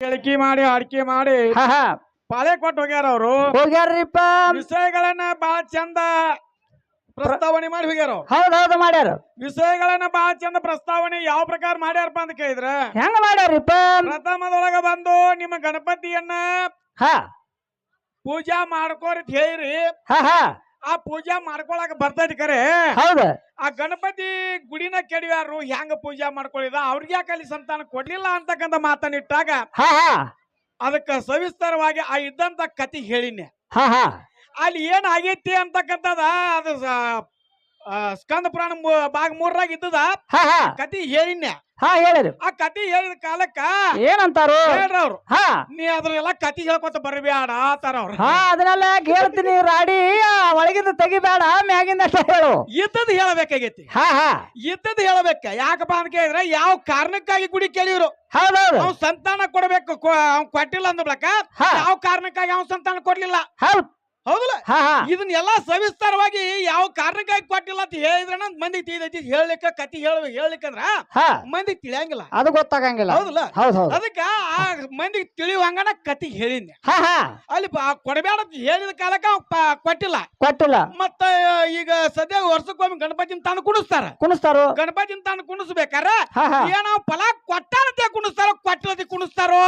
ಹೇಳಿಕೆ ಮಾಡಿ ಅಡಿಕೆ ಮಾಡಿ ಪಾಳೆ ಕೊಟ್ಟು ಹೋಗ್ಯಾರ ಅವರು ಹೋಗ್ಯಾರ್ರಿಪ್ಪ. ವಿಷಯಗಳನ್ನ ಬಾಳ ಚಂದ ಪ್ರಸ್ತಾವನೆ ಮಾಡಿ ಹೋಗ್ಯಾರ. ಹೌದೌದು ಮಾಡ್ಯಾರ. ವಿಷಯಗಳನ್ನ ಬಾಳ ಚಂದ ಪ್ರಸ್ತಾವನೆ ಯಾವ ಪ್ರಕಾರ ಮಾಡ್ಯಾರಪ್ಪ ಅಂತ ಕೇಳಿದ್ರ ಹೆಂಗ ಮಾಡ್ಯಾರಿಪ್ಪ? ಪ್ರಥಮದೊಳಗ ಬಂದು ನಿಮ್ಮ ಗಣಪತಿಯನ್ನ ಪೂಜಾ ಮಾಡ್ಕೋರಿ ಹೇಳಿರಿ. ಆ ಪೂಜಾ ಮಾಡ್ಕೊಳಕ ಬರ್ತೈತಿ ಕರೆ. ಹೌದ. ಆ ಗಣಪತಿ ಗುಡಿನ ಕೆಡವ್ಯಾರು ಹೆಂಗ ಪೂಜಾ ಮಾಡ್ಕೊಳ್ಳಿದ ಅವ್ರಿಗೆ ಯಾಕೆ ಅಲ್ಲಿ ಸಂತಾನ ಕೊಡ್ಲಿಲ್ಲ ಅಂತಕ್ಕಂಥ ಮಾತನ್ನಿಟ್ಟಾಗ ಅದಕ್ಕ ಸವಿಸ್ತರವಾಗಿ ಆ ಇದ್ದಂತ ಕತಿ ಹೇಳಿನಿ. ಅಲ್ಲಿ ಏನ್ ಆಗೈತಿ ಅಂತಕ್ಕಂಥದ ಅದು ಸ್ಕಂದ ಪುರಾಣ ಭಾಗ 3ರಾಗ ಇದ್ದದ ಕತಿ ಹೇಳಿನ. ಹೇಳಿರಿ. ಆ ಕತಿ ಹೇಳಿದ ಕಾಲಕ್ಕ ಏನಂತಾರು ಹೇಳ್ರವ್ರು, ನೀ ಅದ್ರೆಲ್ಲ ಕತಿ ಹೇಳ್ಕೊತ ಬರ್ಬೇಡ ಆತಾರ ಅವ್ರು. ಅದನ್ನೆಲ್ಲ ಹೇಳ್ತೀನಿ ರಾಡಿ, ಒಳಗಿಂದ ತೆಗಿಬೇಡ, ಮ್ಯಾಗಿಂದ ಹೇಳು. ಇದ್ದದ್ ಹೇಳಬೇಕಾಗೈತಿ. ಇದ್ದದ್ ಹೇಳಬೇಕ. ಯಾಕಪ್ಪ ಅಂತ ಕೇಳಿದ್ರೆ ಯಾವ ಕಾರಣಕ್ಕಾಗಿ ಗುಡಿ ಕೇಳಿವ್ರು. ಹೌದೌದು. ಅವ್ನ್ ಸಂತಾನ ಕೊಡ್ಬೇಕು, ಅವ್ನ್ ಕೊಟ್ಟಿಲ್ಲ ಅಂದ ಬಳಕ ಯಾವ ಕಾರಣಕ್ಕಾಗಿ ಅವ್ನ್ ಸಂತಾನ ಕೊಡ್ಲಿಲ್ಲ. ಹೌದಲ್ಲ? ಇದನ್ನೆಲ್ಲ ಸವಿಸ್ತಾರವಾಗಿ ಯಾವ ಕಾರಣಕ್ಕಾಗಿ ಕೊಟ್ಟಿಲ್ಲ ಅಂತ ಹೇಳಿದ್ರ ಮಂದಿ ತಿಳಿದೈತಿ. ಹೇಳಲಿಕ್ಕ ಕತಿ ಹೇಳ್ಲಿಕ್ಕಂದ್ರ ಮಂದಿ ತಿಳಿಯಂಗಿಲ್ಲ, ಅದು ಗೊತ್ತಾಗಂಗಿಲ್ಲ. ಹೌದಲ್ಲ? ಅದಕ್ಕ ಆ ಮಂದಿ ತಿಳಿಯುವಂಗನ ಕತಿ ಹೇಳಿನಿ. ಅಲ್ಲಿ ಕೊಡಬೇಡ ಹೇಳಿದ ಕಾಲಕ್ಕ ಕೊಟ್ಟಿಲ್ಲ. ಮತ್ತ ಈಗ ಸದ್ಯ ವರ್ಷಕ್ಕೊಮ್ಮೆ ಗಣಪತಿನ ತಾನು ಕುಣಿಸ್ತಾರೋ. ಗಣಪತಿನ ತಾನು ಕುಣಿಸ್ಬೇಕಾರ ಏನ ಫಲ ಕೊಟ್ಟಾನತೆ ಕುಣಿಸ್ತಾರೋ ಕೊಟ್ಟಿಲ್ಲದೆ ಕುಣಿಸ್ತಾರೋ.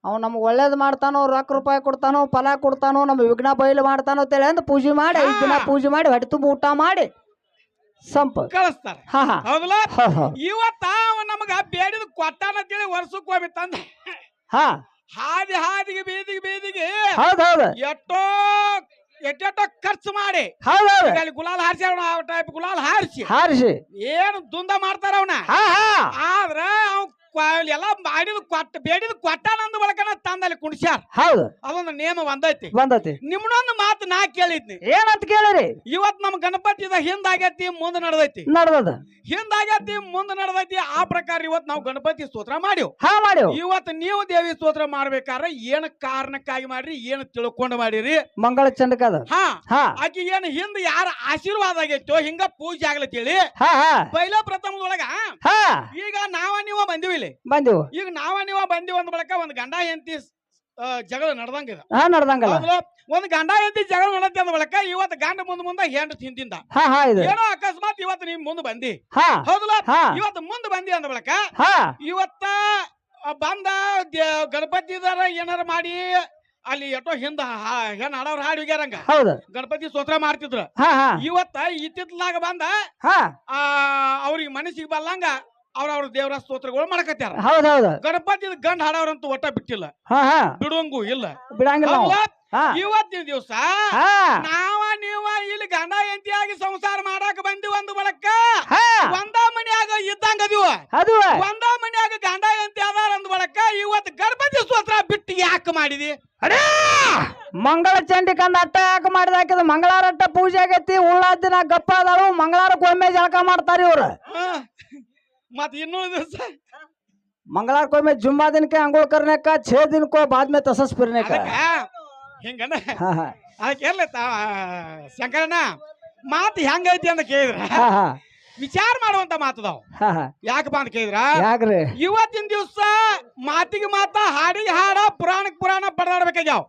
ಅವ್ ನಮ್ಗೆ ಒಳ್ಳೇದ್ ಮಾಡ್ತಾನೋ, ರೊಕ್ಕ ರೂಪಾಯಿ ಕೊಡ್ತಾನೋ, ಫಲ ಕೊಡ್ತಾನೋ, ನಮ್ ವಿಘ್ನ ಬಯಲು ಮಾಡ್ತಾನೋ ಅಂತೇಳಿ ಅಂತ ಪೂಜೆ ಮಾಡಿ 5 ದಿನ ಪೂಜೆ ಮಾಡಿ ಹೊಟ್ಟೆ ತುಂಬ ಊಟ ಮಾಡಿ ಸಂಪ ಕಳಿಸ್ತಾರ. ಹೌದಲ್ಲ? ಇವತ್ತ ನಮಗ ಬೇಡಿದ ಕೊಟ್ಟಾನ ಅಂತೇಳಿ ವರ್ಷಕ್ಕೊಮ್ಮೆ ತಂದ ಹಾದಿಗೆ ಬೀದಿಗೆ ಎಷ್ಟೋ ಖರ್ಚು ಮಾಡಿ ಅಲ್ಲಿ ಗುಲಾಲ್ ಹಾರಿಸಿ ಟೈಪ್ ಗುಲಾಲ್ ಹಾರಿಸಿ ಏನು ದುಂದ ಮಾಡ್ತಾರ ಅವನ. ಆದ್ರ ಎಲ್ಲ ಮಾಡಿದ ಬೇಡಿದ ಕೊಟ್ಟಾನಂದ ಬಳಕನ ತಂದಲ್ಲಿ ಕುಣಿಸ್ಯಾರ. ಹೌದು, ಅದೊಂದು ನೇಮ ಬಂದೈತಿ. ನಿಮ್ಮನೊಂದು ಮಾತು ನಾ ಕೇಳಿದ್ನಿ. ಏನಂತ ಕೇಳಿರಿ? ಇವತ್ ನಮ್ ಗಣಪತಿದ ಹಿಂದಾಗೈತಿ ಮುಂದೆ ನಡೆದೈತಿ. ಹಿಂದಾಗೈತಿ ಮುಂದೆ ನಡೆದೈತಿ. ಆ ಪ್ರಕಾರ ಇವತ್ ನಾವು ಗಣಪತಿ ಸ್ತೋತ್ರ ಮಾಡಿವ್. ಇವತ್ ನೀವು ದೇವಿ ಸ್ತೋತ್ರ ಮಾಡ್ಬೇಕಾದ್ರೆ ಏನ್ ಕಾರಣಕ್ಕಾಗಿ ಮಾಡ್ರಿ, ಏನ್ ತಿಳ್ಕೊಂಡು ಮಾಡಿರಿ? ಮಂಗಳ ಚಂಡಕದ ಆಕಿ ಏನ್ ಹಿಂದ ಯಾರ ಆಶೀರ್ವಾದ ಆಗೈತೋ ಹಿಂಗ ಪೂಜೆ ಆಗ್ಲತ್ತೇಳಿ ಪೈಲ ಪ್ರಥಮದೊಳಗ ಈಗ ನೀವು ಬಂದಿವಿ. ಈಗ ನೀವು ಬಂದಿವಿ ಅಂದ ಬಳಕ ಒಂದ್ ಗಂಡ ಹೆಂಡತಿ ಜಗಳ ನಡ್ದಂಗಲ್ಲ. ಒಂದ್ ಗಂಡ ಹೆಂಡತಿ ಜಗಳ ನಡತಿ ಅಂದ ಬಳಕ ಇವತ್ತು ಗಂಡ ಮುಂದೆ ಹೆಂಡತಿ ಹಿಂದಿಂದ ಏನೋ ಅಕಸ್ಮಾತ್ ಇವತ್ತು ನೀವ್ ಮುಂದ್ ಬಂದಿ. ಹೌದಲ್ಲ? ಇವತ್ತು ಮುಂದ್ ಬಂದಿ ಅಂದ ಬಳಕ ಇವತ್ತ ಬಂದ ಗಣಪತಿದಾರ ಏನಾರ ಮಾಡಿ ಅಲ್ಲಿ ಎಷ್ಟೋ ಹಿಂದ ಹೆಣ್ ಹಾಡೋರ್ ಹಾಡಿ ಹೋಗ್ಯಾರಂಗ ಗಣಪತಿ ಸ್ತೋತ್ರ ಮಾಡ್ತಿದ್ರ. ಇವತ್ತ ಇತ್ತಿತ್ಲಾಗ ಬಂದ ಅವ್ರಿಗೆ ಮನಸ್ಸಿಗೆ ಬಲ್ಲಂಗ ಅವ್ರ ದೇವರ ಸ್ತೋತ್ರಗಳು ಮಾಡಕತ್ಯಾರ. ಗಣಪತಿ ಗಂಡ ಹಾಡವ್ರಂತೂ ಒಟ್ಟ ಬಿಟ್ಟಿಲ್ಲ, ಬಿಡುವಂಗೂ ಇಲ್ಲ, ಬಿಡಂಗಿಲ್ಲ. ಇವತ್ತಿನ ದಿವಸ ನೀವ ಇಲ್ಲಿ ಗಂಡ ಹೆಂಡತಿಯಾಗಿ ಸಂಸಾರ ಮಾಡಾಕ ಬಂದಿ ಒಂದು ಬಳಕ ಒಂದ ಮನ್ಯಾಗ ಇದ್ದಂಗ ಒಂದ ಮನ್ಯಾಗ ಗಂಡ ಹೆಂಡತಿ ಅದಾರ ಅಂದ ಬಳಕ ಇವತ್ತು ಗಣಪತಿ ಸ್ತೋತ್ರ ಬಿಟ್ಟು ಯಾಕೆ ಮಾಡಿದಿ? ಮಂಗಳ ಚಂಡಿಕಂದ ಅಟ್ಟ ಯಾಕೆ ಮಾಡಿದಾಕಿದ? ಮಂಗಳಾರ ಅಟ್ಟ ಪೂಜೆ ಆಗೈತಿ, ಉಳ್ಳಾದ ದಿನ ಗಪ್ಪ ಅದಾರು, ಮಂಗಳಾರಕ್ಕೆ ಒಮ್ಮೆ ಜಳಕ ಮಾಡ್ತಾರ ಇವ್ರು. मत दिवस मंगळवार को मैं जुम्मा दिन के अंगोल करने का 6 दिन को बाद में तसस फिरने का हिंगನ ಶಂಕರಣ್ಣ ಮಾತು ಹೆಂಗೈತಿ ಅಂತ ಕೇಳಿದ್ರ ವಿಚಾರ ಮಾಡುವಂತ ಮಾತದಾವ್. ಯಾಕಪ್ಪ ಅಂತ ಕೇಳಿದ್ರ ಇವತ್ತಿನ ದಿವಸ ಮಾತಿಗೆ ಮಾತ ಹಾಡಿಗೆ ಹಾಡ ಪುರಾಣಕ್ಕೆ ಪುರಾಣ ಬಡದಾಡ್ಬೇಕಾಗ್ಯಾವ.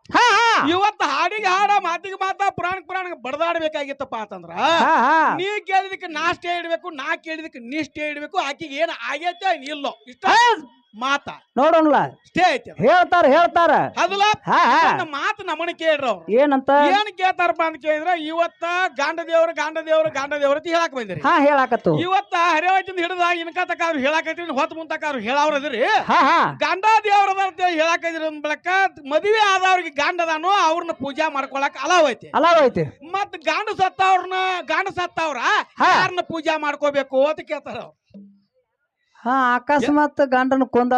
ಇವತ್ತು ಹಾಡಿಗೆ ಹಾಡ ಮಾತಿಗೆ ಮಾತ ಪುರಾಣಕ್ಕೆ ಪುರಾಣ ಬಡದಾಡ್ಬೇಕಾಗಿತ್ತಪ್ಪ ಅಂತಂದ್ರ ನೀ ಕೇಳಿದಕ್ಕೆ ನಾಷ್ಟೇ ಇಡ್ಬೇಕು, ನಾ ಕೇಳಿದಕ್ಕೆ ನಿಷ್ಠೆ ಇಡ್ಬೇಕು. ಆಕಿಗೆ ಏನ್ ಆಗೈತೆ ಇಲ್ಲೋ ಇಷ್ಟ ಮಾತ ನೋಡೋಣ ಹೇಳ್ತಾರ ಅದಲ್ಲ ಮಾತು ನಮ್ಮನ್ನ ಕೇಳ್ರ. ಏನಂತ ಏನ್ ಕೇಳ್ತಾರಪ್ಪ ಅಂತ ಕೇಳಿದ್ರ ಇವತ್ತ ಗಾಂಡ ದೇವ್ರ ಹೇಳಾಕ ಬಂದಿರಿ. ಹೇಳಾಕತ್ತು ಇವತ್ತ ಹರಿವಾಚಿಂದ ಹಿಡಿದ ಇನ್ಕ ತಕ್ಕಾದ್ರು ಹೇಳಾಕೈತ್ರಿ, ಹೊತ್ತು ಮುಂತಕ್ಕಾದ್ರು ಹೇಳವ್ರದ್ರಿ. ಗಂಡ ದೇವ್ರದ ಹೇಳಾಕೈದ್ರಿ ಅಂದ್ ಬಳಕ ಮದುವೆ ಆದವ್ರಿಗೆ ಗಾಂಡದಾನು ಅವ್ರನ್ನ ಪೂಜಾ ಮಾಡ್ಕೊಳಕ್ ಅಲಾವೈತಿ. ಮತ್ ಗಾಂಡ ಸತ್ತವ್ರ ಯಾರನ್ನ ಪೂಜಾ ಮಾಡ್ಕೋಬೇಕು ಅಂತ ಕೇಳ್ತಾರ. ಅಕಸ್ಮಾತ್ ಗಂಡನ ಕೊಂದ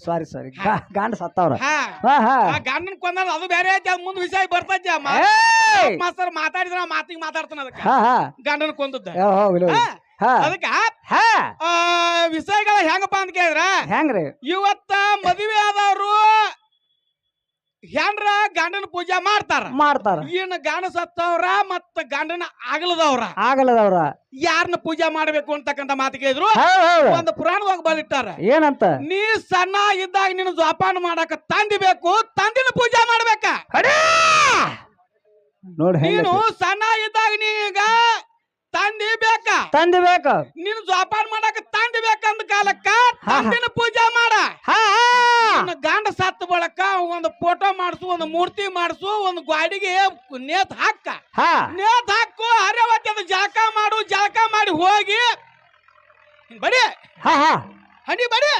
ಸಾರಿ ಗಂಡ ಸತ್ತವ್ರ ಗಂಡನ ಕೊಂದ ಅದು ಬೇರೆ ಐತಿ, ಅದ್ ಮುಂದ್ ವಿಷಯ ಬರ್ತೈತಿ. ಮಾಸ್ತರ್ ಮಾತಾಡಿದ್ರ ಮಾತಿಗೆ ಮಾತಾಡ್ತಾನ ಅದಕ್ಕ ಗಂಡನ ಕೊಂದದ್ದ ಅದಕ್ಕ ವಿಷಯಗಳ ಹೆಂಗಪ್ಪ ಅಂತ ಕೇಳಿದ್ರ ಹೆಂಗ್ರಿ ಇವತ್ತ ಮದುವೆ ಆದವ್ರು ಹೆಣ್ರ ಗಂಡನ ಪೂಜೆ ಮಾಡ್ತಾರ ಇನ್ನು ಗಂಡ ಸತ್ತವ್ರ ಮತ್ತ ಗಂಡನ ಆಗಲದವ್ರ ಯಾರನ್ನ ಪೂಜೆ ಮಾಡ್ಬೇಕು ಅಂತಕ್ಕಂತ ಮಾತು ಕೇಳಿದ್ರು. ಒಂದು ಪುರಾಣದಾಗ ಬಲಿಟ್ಟಾರ ಏನಂತ, ನೀ ಸಣ್ಣ ಇದ್ದಾಗ ನೀನು ಜೋಪಾನ ಮಾಡಾಕ ತಂದಿಬೇಕು, ತಂದಿನ ಪೂಜೆ ಮಾಡ್ಬೇಕ. ನೀನು ಸಣ್ಣ ಇದ್ದಾಗ ನೀಗ ತಂದಿಬೇಕ ನೀನು ಜೋಪಾನ ಮಾಡಾಕ ತಂದಿಬೇಕಂದ ಕಾಲಕ್ಕ ತಂದಿನ ಪೂಜೆ ಮಾಡ. ಗಂಡ ಸತ್ತ ಬಳಕ ಒಂದು ಫೋಟೋ ಮಾಡಿಸು, ಒಂದು ಮೂರ್ತಿ ಮಾಡಿಸು, ಒಂದು ಗಾಡಿಗೆ ನೇತ್ ಹಾಕು ಅರೆವತ್ತಿ ಅದು ಜಳಕ ಮಾಡಿ ಹೋಗಿ ಬಡಿ ಹನಿ ಬಡಿ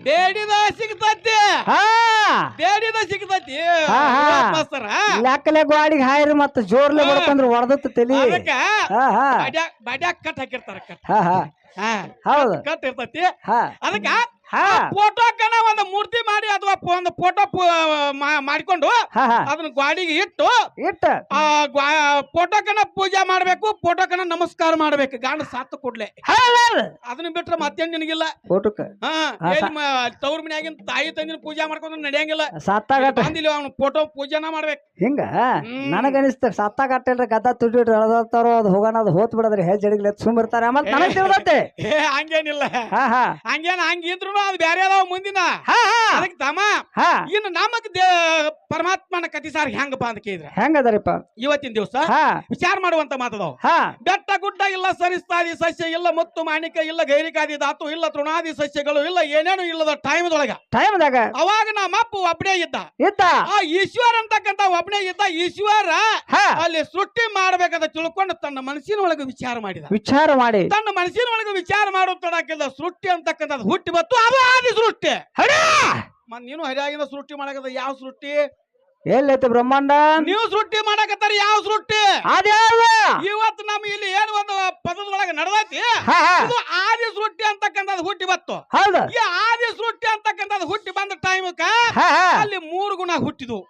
ಬೇಡಿದ ಸಿಗ್ತತಿ ಲೆಕ್ಕಲೆ ಗಾಡಿಗೆ ಹಾಯ್ರಿ ಮತ್ತ ಜೋರ್ಲೆ ಬಡ್ಕಂದ್ರ ಹೊಡೆದತ್ತ ತಲಿ ಬಡ್ಯಾಗ ಕಟ್ ಹಾಕಿರ್ತಾರ. ಹೌದು ಕಟ್ ಇರ್ತತಿ. ಅದಕ್ಕ ಫೋಟೋಕನ ಒಂದು ಮೂರ್ತಿ ಮಾಡಿ ಅಥವಾ ಒಂದು ಫೋಟೋ ಮಾಡಿಕೊಂಡು ಅದನ್ನ ಗಾಡಿಗೆ ಇಟ್ಟು ಫೋಟೋಕನ ಪೂಜೆ ಮಾಡ್ಬೇಕು, ಫೋಟೋಕನ ನಮಸ್ಕಾರ ಮಾಡ್ಬೇಕು ಗಂಡ ಸಾತ್ತು ಕೊಡ್ಲೆ. ಅದನ್ನ ಬಿಟ್ರೆ ಮತ್ತೇನ್ ನಿನಗಿಲ್ಲ. ತವ್ರ ಮನ್ಯಾಗಿನ ತಾಯಿ ತಂದಿನ ಪೂಜೆ ಮಾಡ್ಕೊಂಡ್ರೆ ನಡೆಯಂಗಿಲ್ಲ. ಬಂದಿಲ್ಲ ಅವ್ನು ಫೋಟೋ ಪೂಜೆನ ಮಾಡ್ಬೇಕು. ಹಿಂಗ ನನಗನಿಸ್ತ ಸತ್ತಾಗಟ್ಟಲ್ರಿ ಗದ್ದ ತುಟ್ಟಿಟ್ಟು ಎಳದತ್ತಾರೋ ಅದು ಹೋಗೋಣ, ಅದು ಹೋತ್ ಬಿಡದ್ರಿ ಹೆಜ್ಜೆ ಜಡಿಗ್ಲೆ ಸುಮ್ಮಿರ್ತಾರೆ. ಆಮೇಲೆ ನನಗ್ ತಿಳ್ದತ್ತೆ ಹಂಗೇನಿಲ್ಲ. ಹಂಗಿದ್ರು ಅದು ಬ್ಯಾರೆ ಅದಾವ ಮುಂದಿನ. ಅದಕ್ಕೆ ತಮ್ಮ ಇನ್ನು ನಮಗ್ ಪರಮಾತ್ಮನ ಕತಿ ಸಾರ್ ಹೆಂಗಪ್ಪ ಅಂತ ಕೇಳಿದ್ರೆ ಹೆಂಗದರಿಪ್ಪ ಇವತ್ತಿನ ದಿವಸ ವಿಚಾರ ಮಾಡುವಂತ ಮಾತದಾವ್. ಬೆಟ್ಟ ಗುಡ್ಡ ಇಲ್ಲ, ಸರಿಸ್ತಾದಿ ಸಸ್ಯ ಇಲ್ಲ, ಮುತ್ತು ಮಾಣಿಕ ಇಲ್ಲ, ಗೈರಿಕಾದಿ ಧಾತು ಇಲ್ಲ, ತೃಣಾದಿ ಸಸ್ಯಗಳು ಇಲ್ಲ, ಏನೇನು ಇಲ್ಲದ ಟೈಮ್ದಾಗ ಅವಾಗ ನಮ್ಮಪ್ಪ ಒಬ್ಬನೇ ಇದ್ದ. ಆ ಈಶ್ವರ ಅಂತಕ್ಕಂತ ಒಬ್ಬನೇ ಇದ್ದ. ಈಶ್ವರ ಅಲ್ಲಿ ಸೃಷ್ಟಿ ಮಾಡ್ಬೇಕಂತ ತಿಳ್ಕೊಂಡು ತನ್ನ ಮನಸ್ಸಿನ ಒಳಗೆ ವಿಚಾರ ಮಾಡಿ ತನ್ನ ಮನಸ್ಸಿನ ಒಳಗೆ ವಿಚಾರ ಮಾಡುತ್ತಡಕ್ಕಿಲ್ಲ ಸೃಷ್ಟಿ ಅಂತಕ್ಕಂಥದ್ದು ಹುಟ್ಟಿ ಬತ್ತು. ಅದು ಆದಿ ಸೃಷ್ಟಿ. ನೀನು ಹರಿಯಾಗಿಂದ ಸೃಷ್ಟಿ ಮಾಡಕತ್ತ ಯಾವ ಸೃಷ್ಟಿ ಎಲ್ಲೈತೆ ಬ್ರಹ್ಮಾಂಡ ನೀವು ಸೃಷ್ಟಿ ಮಾಡಕತ್ತಾರ ಯಾವ ಸೃಷ್ಟಿ ಇವತ್ತು ನಮ್ ಇಲ್ಲಿ ಏನು ಒಂದು ಪದದೊಳಗೆ ನಡೆದೈತಿ. ಇದು ಆದಿ ಸೃಷ್ಟಿ ಅಂತಕ್ಕಂಥದ್ದು ಹುಟ್ಟಿ ಬತ್ತು. ಈ ಆದಿ ಸೃಷ್ಟಿ ಅಂತಕ್ಕಂಥದ್ದು ಹುಟ್ಟಿ ಬಂದ ಟೈಮಕ್ಕ ಅಲ್ಲಿ 3 ಗುಣ ಹುಟ್ಟಿದ್ವು.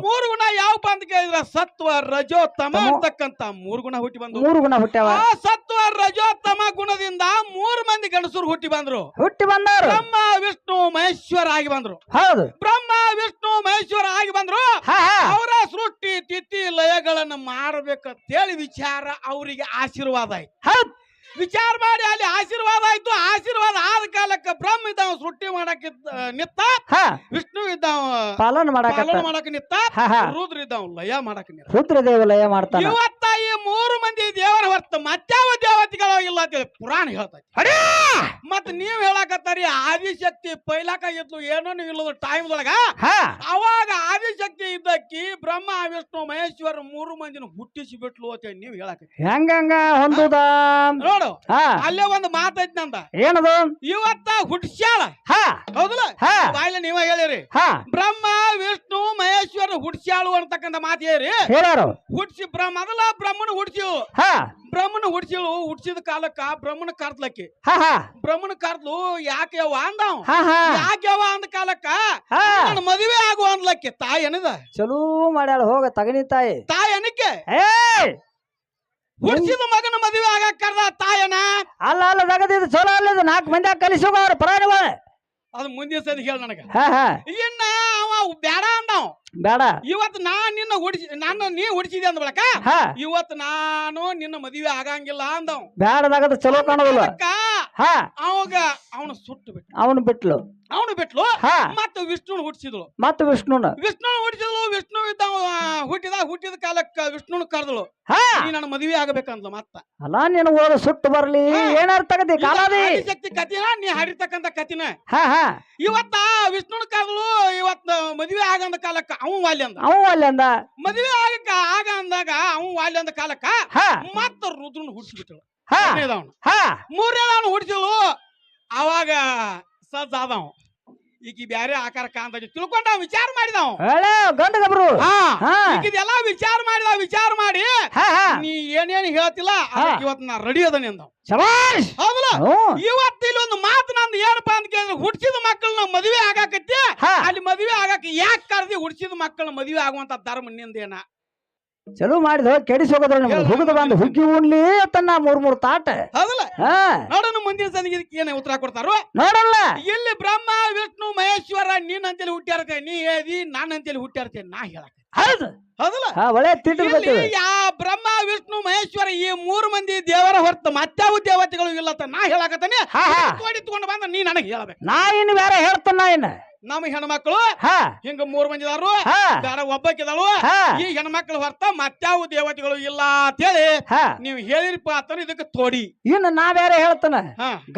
3 ಗುಣ ಯಾವಪ್ಪ ಅಂತ ಕೇಳಿದ್ರ ಸತ್ವ ರಜೋ ತಮ ಅಂತಕ್ಕಂತ 3 ಗುಣ ಹುಟ್ಟಿ ಬಂದು. ಆ ಸತ್ವ ರಜೋ ತಮ ಗುಣದಿಂದ 3 ಮಂದಿ ಗಂಡಸರು ಹುಟ್ಟಿ ಬಂದ್ರು. ಬ್ರಹ್ಮ ವಿಷ್ಣು ಮಹೇಶ್ವರ ಆಗಿ ಬಂದ್ರು. ಅವರ ಸೃಷ್ಟಿ ತಿಥಿ ಲಯಗಳನ್ನ ಮಾಡಬೇಕಂತೇಳಿ ವಿಚಾರ ಅವರಿಗೆ ಆಶೀರ್ವಾದ ಆಯ್ತು. ವಿಚಾರ ಮಾಡಿ ಅಲ್ಲಿ ಆಶೀರ್ವಾದ ಆಯ್ತು. ಆಶೀರ್ವಾದ ಆದ ಕಾಲಕ್ಕೆ ಬ್ರಹ್ಮ ಇದ್ದಾವ ಸೃಷ್ಟಿ ಮಾಡಕ್ ನಿತ್ತ, ವಿಷ್ಣು ಇದ್ದಾವ ಪಾಲನ ಮಾಡಕ್ ನಿತ್ತ, ರುದ್ರ ಇದ್ದಾವ ಲಯ ಮಾಡಕ್ ನಿತ್ತ. ರುದ್ರದೇವ ಲಯ ಮಾಡ್ತಾನೆ. ಇವತ್ತ ಈ 3 ಮಂದಿ ದೇವರ ಹೊರತು ಮತ್ಯಾವ ದೇವತೆಗಳು ಇಲ್ಲ ಅಂತೇಳಿ ಪುರಾಣ ಹೇಳ್ತೈತಿ. ಮತ್ ನೀವ್ ಹೇಳಕತ್ತಾರಿ ಆದಿಶಕ್ತಿ ಪೈಲಾಕ ಇದ್ಲು ಏನೋ ಇಲ್ಲದ ಟೈಮ್ದೊಳಗ. ಅವಾಗ ಆದಿಶಕ್ತಿ ಇದ್ದಕ್ಕಿ ಬ್ರಹ್ಮ ವಿಷ್ಣು ಮಹೇಶ್ವರ 3 ಮಂದಿನ ಹುಟ್ಟಿಸಿ ಬಿಟ್ಲು ಅಂತ ನೀವ್ ಹೇಳಕತ್ತಿ. ಹೆಂಗ ಹೊಂದುದ ನೋಡು, ಅಲ್ಲೇ ಒಂದು ಮಾತೈತಿ ನಂದ. ಏನದು? ಇವತ್ತ ಹುಡ್ಸ್ಯಾಳ ಹೌದಲ್ಲ, ಬಾಯಿಲೆ ನೀವ ಹೇಳಿರಿ. ಬ್ರಹ್ಮ ವಿಷ್ಣು ಮಹೇಶ್ವರ ಹುಡ್ಸ್ಯಾಳು ಅಂತಕ್ಕಂಥ ಮಾತು ಹೇಳಿ ಹುಡ್ಸಿ ಮೊದಲ ಬ್ರಹ್ಮನ ಹುಡ್ಸಿಳು. ಹುಡ್ಸಿದ ಕಾಲಕ್ಕ ಬ್ರಹ್ಮನ ಕರ್ದ್ಲಕ್ಕಿ. ಬ್ರಹ್ಮನ ಕರ್ದ್ಲು ಯಾಕೆ ಯವ್ವ ಅಂದವ್. ಯಾಕೆ ಯವ್ವ ಅಂದ ಕಾಲಕ್ಕ ನನ್ನ ಮದುವೆ ಆಗುವ ಅಂದ್ಲಕ್ಕಿ. ತಾಯಿ ಏನದ ಚಲೋ ಮಾಡ್ಯಾಳ ಹೋಗ ತಗನಿ ತಾಯಿ ಏನಕ್ಕೆ ಹುಡ್ಸಿದ ಮಗನ ಮದುವೆ ಆಗಾಕ ಕರ್ದ ತಾಯನ ಅಲ್ಲ ತಗದಿದ್ದು ಚಲೋ ಅಲ್ಲದ 4 ಮಂದಿ ಕಲಿಸೋಗ ಅವ್ರ ಪರಾಣಿವ. ಅದು ಮುಂದಿನ ಸರಿ ಹೇಳ ನನಗ. ಇನ್ನ ಅವ ಬ್ಯಾಡ ಅಂದವ್. ಬೇಡ ಇವತ್ತು ನೀ ಹುಡ್ಸಿದೆ ಅಂದ ಬಳಕ ಇವತ್ತು ನಾನು ನಿನ್ನ ಮದುವೆ ಆಗಂಗಿಲ್ಲ ಅಂದವ್. ಬ್ಯಾಡದಾಗ ಚಲೋ ಕಾಣೋದಿಲ್ಲ. ಅವಾಗ ಅವನು ಬಿಟ್ಲು. ಮತ್ತೆ ವಿಷ್ಣುನ ಹುಟ್ಟಿಸಿದ್ಳು. ವಿಷ್ಣುನ ಹುಟ್ಟಿಸಿದ್ಳು. ವಿಷ್ಣು ಹುಟ್ಟಿದ ಕಾಲಕ್ಕ ವಿಷ್ಣುನ ಕರೆದಳು. ನನ್ನ ಮದುವೆ ಆಗಬೇಕಂದ್ಲು. ಮತ್ತ ಅಲ್ಲ ನೀನು ಓದ ಸುಟ್ಟು ಬರ್ಲಿ ಏನರ್ಥಗತಿ ಶಕ್ತಿ ಕತಿನ ನೀ ಹಾಡಿರ್ತಕ್ಕಂತ ಕತಿನ. ಇವತ್ತ ವಿಷ್ಣುನ ಕರೆದಳು. ಇವತ್ತ ಮದುವೆ ಆಗಂದ ಕಾಲಕ್ಕ ಅವ ವಾಲ್ಯ ಅಂದ. ಮದುವೆ ಆಗ ಅಂದಾಗ ಅವ ವಾಲ್ಯ ಅಂದ ಕಾಲಕ್ಕ ಮತ್ತ ರುದ್ರನ ಹುಟ್ಟಿಸ್ಬಿಟ್ಟಳು. 3ನೇದವನು ಹುಟ್ಟಿಸಲು. ಅವಾಗ ಸಜ್ಜಾದವ ಈಗ ಬ್ಯಾರೆ ಆಕಾರ ಕಾಂತ ತಿಳ್ಕೊಂಡ ವಿಚಾರ ಮಾಡಿದವ. ಇದೆಲ್ಲ ವಿಚಾರ ಮಾಡಿ ನೀ ಏನೇನು ಹೇಳ್ತಿಲ್ಲ ಇವತ್ತು ನಾ ರೆಡಿ ಅದನಿ ಅಂದವ. ಹೌದಲ್ಲ, ಇವತ್ತು ಇಲ್ಲಿ ಒಂದು ಮಾತು ನಂದು ಏನಪ್ಪಾ ಅಂತ ಕೇಳಿದ್ರೆ ಹುಡ್ಸಿದ ಮಕ್ಕಳನ್ನ ಮದುವೆ ಆಗಾಕತ್ತಿ. ಅಲ್ಲಿ ಮದುವೆ ಆಗಾಕ ಯಾಕೆ ಕರ್ದಿ ಹುಡ್ಸಿದ ಮಕ್ಕಳನ್ನ ಮದುವೆ ಆಗುವಂತ ಧರ್ಮ ನಿಂದೇನ ಚಲೋ ಮಾಡಿದ ಕೆಡಿಸಿ ಹೋಗೋದ್ರ ಹುಗಿದ ಬಂದು ಹುಗ್ಗಿ ಉಣ್ಲಿ ತನ್ನ 3 ತಾಟ. ಹೌದಲ್ಲ, ನೋಡೋಣ ಮುಂದಿನ ಸಂದಿಗೆ ಏನ ಉತ್ತರ ಕೊಡ್ತಾರೋ ನೋಡಲ್ಲ. ಇಲ್ಲಿ ಬ್ರಹ್ಮ ವಿಷ್ಣು ಮಹೇಶ್ವರ ಮಹೇಶ್ವರ ನೀನ್ ಅಂತೇಳಿ ಹುಟ್ಟ್ಯಾರತೆ ನೀ ಹೇಳಿ ನಾನು ಅಂತೇಳಿ ಹುಟ್ಟ್ಯಾರತೆ ನಾ ಹೇಳಕ ಹೌದು ಹೌದಲ್ಲ ಒಳ್ಳೆ ತಿಂಡಿ ಇಲ್ಲಿ ಯಾ ಬ್ರಹ್ಮ ವಿಷ್ಣು ಮಹೇಶ್ವರ ಈ 3 ಮಂದಿ ದೇವರ ಹೊರತು ಮತ್ತಾವ ದೇವತೆಗಳು ಇಲ್ಲತ್ತ ನಾ ಹೇಳಕತ್ತಾನೆ ತಗೊಂಡು ಬಂದ ನೀ ನನಗೆ ಹೇಳಬೇಕು ನಾ ಇನ್ನು ಬೇರೆ ಹೇಳ್ತಾನ ಇನ್ನ ನಮ್ಮ ಹೆಣ್ಮಕ್ಳು ಹಿಂಗ 3 ಮಂದಿ ಇದಾರು ಬೇಡ ಒಬ್ಬಕ್ಕಿದಾಳು ಈ ಹೆಣ್ಮಕ್ಳು ಹೊರತ ಮತ್ತಾವ ದೇವತೆಗಳು ಇಲ್ಲ ಅಂತ ಹೇಳಿ ನೀವು ಹೇಳಿರಪ್ಪ ಅಂತ ಇದಕ್ಕೆ ತೋಡಿ ಇನ್ನು ನಾ ಬೇರೆ ಹೇಳ್ತಾನ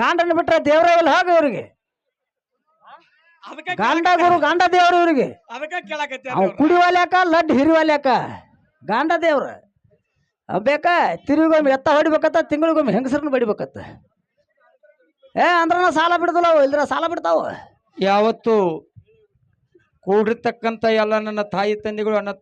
ಗಾಂಡನ ಬಿಟ್ರೆ ದೇವ್ರ ಇಲ್ಲ ಹೋಗ ಇವ್ರಿಗೆ ಗಂಡ ಗುರು ಗಂಡ ದೇವ್ರು ಇವ್ರಿಗೆ ಅದಕ್ಕೆ ಕೇಳಕತ್ತಿ ಕುಡಿವಾಲ್ಯಾಕ ಲಡ್ ಹಿರಿವಾಲ್ಯಾಕ ಗಾಂಡ ದೇವ್ರ ಬೇಕಾ ತಿರುಗೊಮ್ಮೆ ಎತ್ತ ಹೊಡಿಬೇಕತ್ತ ತಿಂಗಳಿಗೊಮ್ಮೆ ಹೆಂಗಸರನ್ನ ಬಡಿಬೇಕತ್ತ ಅಂದ್ರ ಸಾಲ ಬಿಡುದಿಲ್ಲ ಇಲ್ದ್ರ ಸಾಲ ಬಿಡ್ತಾವ ಯಾವತ್ತು ಕೂಡಿರ್ತಕ್ಕಂಥ ಎಲ್ಲ ನನ್ನ ತಾಯಿ ತಂದೆಗಳು ಅಣ್ಣ